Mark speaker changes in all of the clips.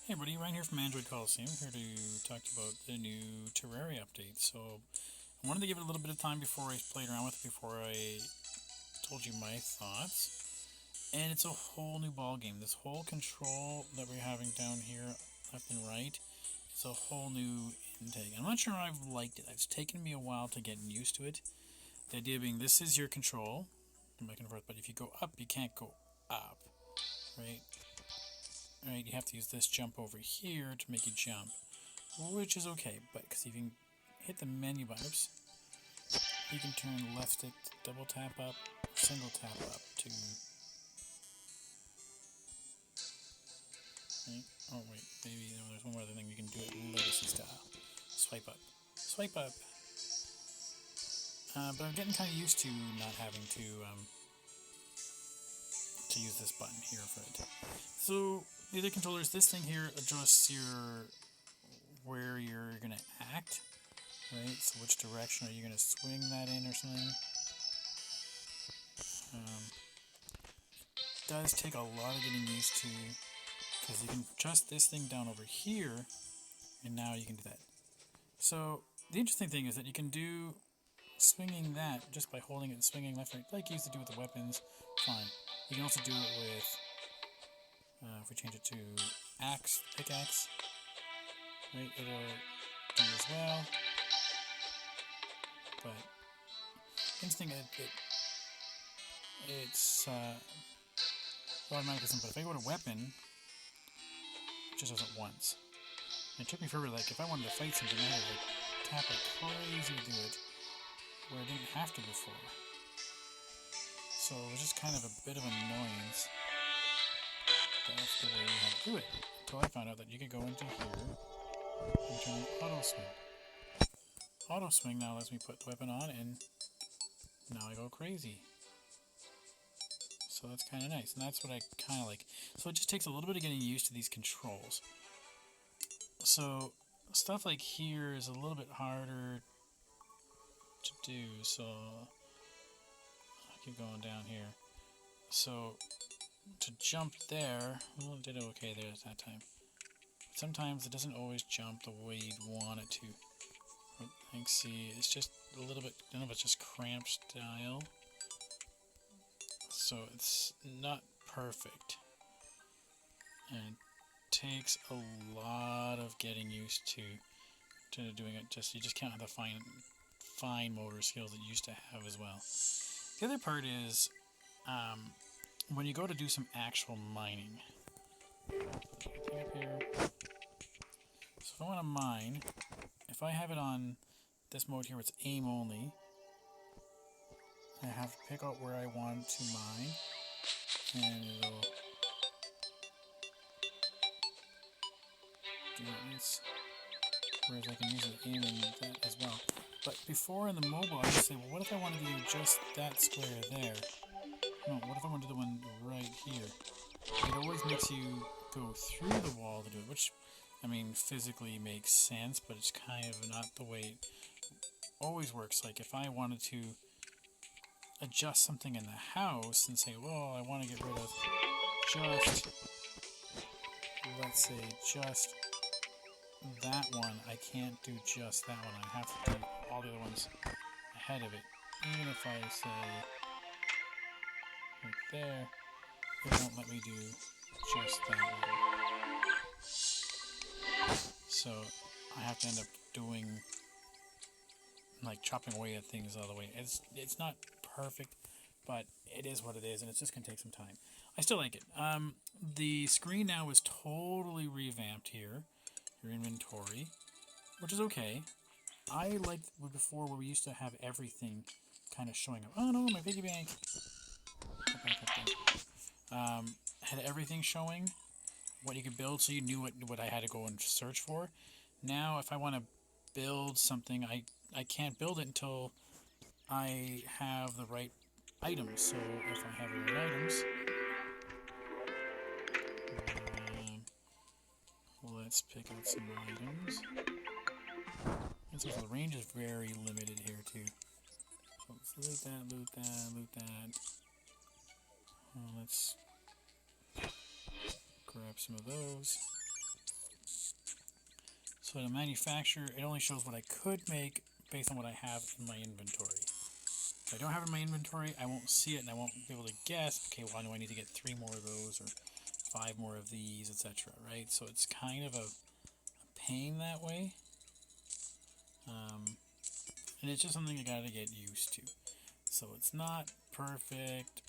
Speaker 1: Hey everybody, Ryan here from Android Coliseum, here to talk to you about the new Terraria update. So, I wanted to give it a little bit of time before I played around with it, before I told you my thoughts. And it's a whole new ball game. This whole control that we're having down here, left and right, it's a whole new intake. I'm not sure I've liked it. It's taken me a while to get used to it. The idea being, this is your control, back and forth, but if you go up, you can't go up, right? Right, you have to use this jump over here to make you jump, which is okay, but because you can hit the menu buttons, you can turn left stick to double tap up, single tap up to. Right? Oh wait, maybe there's one more other thing you can do it legacy style. Swipe up, swipe up. But I'm getting kind of used to not having to use this button here for it. So the other controllers, this thing here adjusts your where you're gonna act, right? So which direction are you gonna swing that in or something? It does take a lot of getting used to, because you can adjust this thing down over here, and now you can do that. So the interesting thing is that you can do swinging that just by holding it and swinging left right, like you used to do with the weapons. Fine. You can also do it with, if we change it to axe, pickaxe, right? It'll do as well. But interesting, it's automatically simple. But if I go to weapon, it just does it once. And it took me forever. Like if I wanted to fight something, I had to like tap like crazy to do it, where I didn't have to before. So it was just kind of a bit of an annoyance. That's the way you had to do it. Until I found out that you could go into here and turn auto swing. Auto swing now lets me put the weapon on, and now I go crazy. So that's kind of nice, and that's what I kind of like. So it just takes a little bit of getting used to these controls. So stuff like here is a little bit harder to do, so I'll keep going down here. So to jump there, well, it did okay there at that time. But sometimes it doesn't always jump the way you'd want it to. But I can see it's just a little bit, none of it's just cramp style. So it's not perfect. And it takes a lot of getting used to doing it. You just can't have the fine motor skills that you used to have as well. The other part is when you go to do some actual mining. Up here. So if I want to mine, if I have it on this mode here, it's aim only. I have to pick out where I want to mine, and it'll do this. Whereas I can use it aiming that as well. But before in the mobile, I would say, well, what if I want to do just that square there? No, what if I want to do the one right here? It always makes you go through the wall to do it, which, I mean, physically makes sense, but it's kind of not the way it always works. Like, if I wanted to adjust something in the house and say, well, I want to get rid of just, let's say, just that one, I can't do just that one. I have to do all the other ones ahead of it. Even if I say right there, it won't let me do just that one. So I have to end up doing, like, chopping away at things all the way. It's not perfect, but it is what it is, and it's just going to take some time. I still like it. The screen now is totally revamped here. Your inventory, which is okay. I liked before where we used to have everything kind of showing up. Oh no, my piggy bank. Had everything showing, what you could build, so you knew what I had to go and search for. Now, if I want to build something, I can't build it until I have the right items. So if I have the right items, let's pick out some items. And so the range is very limited here too. So let's loot that, loot that, loot that. Let's grab some of those. So to manufacture, it only shows what I could make based on what I have in my inventory. If I don't have it in my inventory, I won't see it and I won't be able to guess, okay, well, I know I need to get 3 more of those or 5 more of these, etc. Right? So it's kind of a pain that way. And it's just something you gotta get used to. So it's not perfect.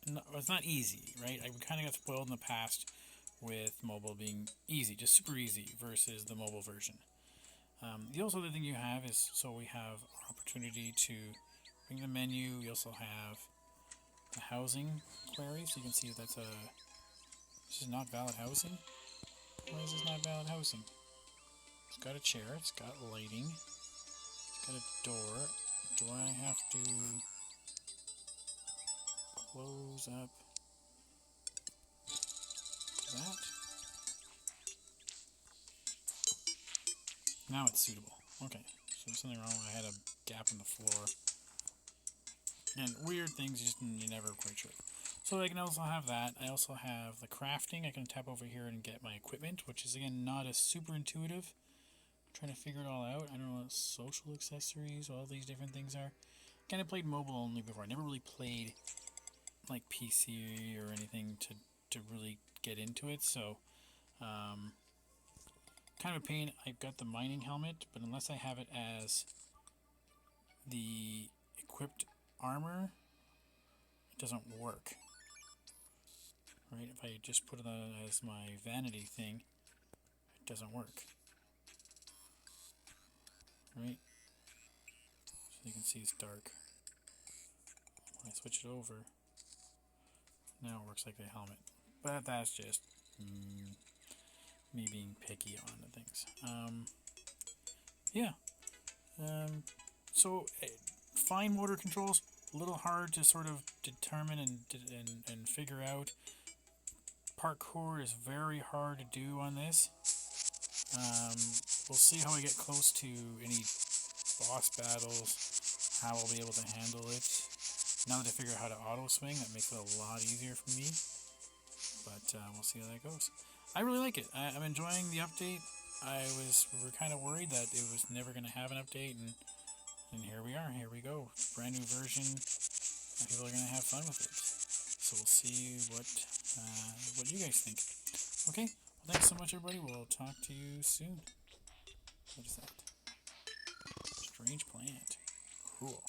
Speaker 1: No, it's not easy, right? I kind of got spoiled in the past with mobile being easy, just super easy, versus the mobile version. The also other thing you have is, so we have our opportunity to bring the menu. We also have the housing query, so you can see if that's this is not valid housing. Why is this not valid housing? It's got a chair, it's got lighting, it's got a door. Do I have to close up that? Now it's suitable. Okay, so there's something wrong. I had a gap in the floor. And weird things, you're never quite sure. So I can also have that. I also have the crafting. I can tap over here and get my equipment, which is again not as super intuitive. I'm trying to figure it all out. I don't know what social accessories, all these different things are. Kind of played mobile only before. I never really played like PC or anything to really get into it. So kind of a pain. I've got the mining helmet, but unless I have it as the equipped armor, it doesn't work. Right? If I just put it on as my vanity thing, it doesn't work. Right? So you can see it's dark. When I switch it over, now it works like a helmet. But that's just me being picky on the things. Yeah. So fine motor controls, a little hard to sort of determine and figure out. Parkour is very hard to do on this. We'll see how I get close to any boss battles, how I'll be able to handle it. Now that I figure out how to auto swing, that makes it a lot easier for me. But we'll see how that goes. I really like it. I'm enjoying the update. We were kind of worried that it was never going to have an update, and here we are. Here we go. Brand new version. People are going to have fun with it. So we'll see what you guys think. Okay. Well, thanks so much, everybody. We'll talk to you soon. What is that? Strange plant. Cool.